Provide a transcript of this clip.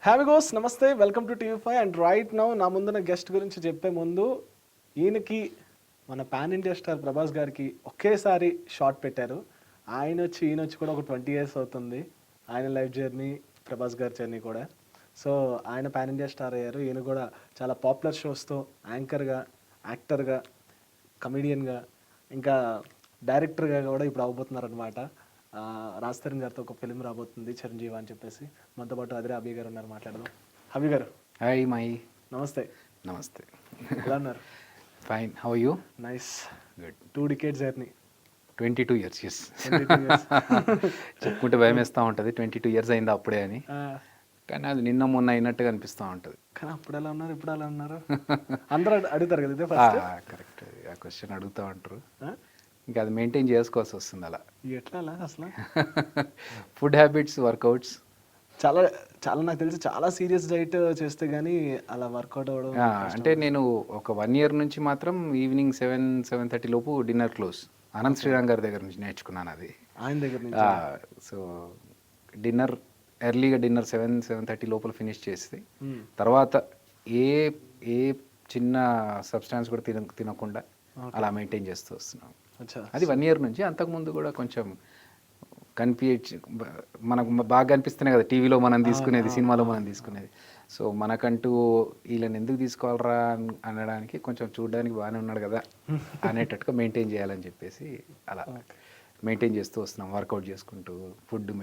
హ్యావిగోస్ నమస్తే, welcome to TV5. And right now నా ముందున్న గెస్ట్ గురించి చెప్పే ముందు, ఈయనకి మన పాన్ ఇండియా స్టార్ ప్రభాస్ గారికి ఒకేసారి షాట్ పెట్టారు. ఈయన వచ్చి కూడా ఒక 20 years అవుతుంది. ఆయన లైఫ్ జర్నీ, ప్రభాస్ గారి జర్నీ కూడా. సో ఆయన పాన్ ఇండియా స్టార్ అయ్యారు. ఈయన కూడా చాలా పాపులర్ షోస్తో యాంకర్గా, యాక్టర్గా, కమెడియన్గా, ఇంకా డైరెక్టర్గా కూడా ఇప్పుడు అవబోతున్నారనమాట. రాజ్ తరుణ్ గారితో ఒక ఫిలిం రాబోతుంది, చిరంజీవి అని చెప్పేసి. మనతో పాటు అదిరే అభి గారు ఉన్నారు, మాట్లాడదాం. అభి గారు హాయ్ మై. నమస్తే. నమస్తే. ఎలా ఉన్నారు? Fine, how you? Nice. Good. 2 decades journey. 22 years, yes. 22 years. చెప్పుకుంటే భయం వేస్తూ ఉంటుంది, 22 years అయింది అప్పుడే అని. కానీ అది నిన్న మొన్న అయినట్టుగా అనిపిస్తూ ఉంటుంది. కానీ అప్పుడు ఎలా ఉన్నారు, ఇప్పుడు ఎలా ఉన్నారు? అందరూ అడుగుతారు కదా ఇదే ఫస్ట్. కరెక్ట్, ఆ క్వశ్చన్ అడుగుతూ ఉంటారు. ఇంకా అది మెయింటైన్ చేసుకోవాల్సి వస్తుంది అలా. ఎట్లా అలా అసలు? Food habits, workouts. చాలా చాలా నాకు తెలిసి చాలా సీరియస్ డైట్ చేస్తే కానీ అలా వర్కౌట్ అవ్వడం. అంటే నేను ఒక 1 year నుంచి మాత్రం ఈవినింగ్ 7-7:30 లోపు డిన్నర్ క్లోజ్. అనంత్ శ్రీరామ్ గారి దగ్గర నుంచి నేర్చుకున్నాను అది. ఆయన దగ్గర నుంచి. సో డిన్నర్ ఎర్లీగా 7-7:30 లోపల ఫినిష్ చేసి తర్వాత ఏ ఏ చిన్న సబ్స్టాన్స్ కూడా తినకుండా అలా మెయింటైన్ చేస్తూ వస్తున్నాం. అది 1 year నుంచి. అంతకుముందు కూడా కొంచెం మనకు బాగా అనిపిస్తున్నాయి కదా టీవీలో మనం తీసుకునేది, సినిమాలో మనం తీసుకునేది. సో మనకంటూ వీళ్ళని ఎందుకు తీసుకోవాలరా అనడానికి, కొంచెం చూడడానికి బాగానే ఉన్నాడు కదా అనేటట్టుగా మెయింటైన్ చేయాలని చెప్పేసి అలా మెయింటైన్ చేస్తూ వస్తున్నాం. వర్కౌట్ చేసుకుంటూ, ఫుడ్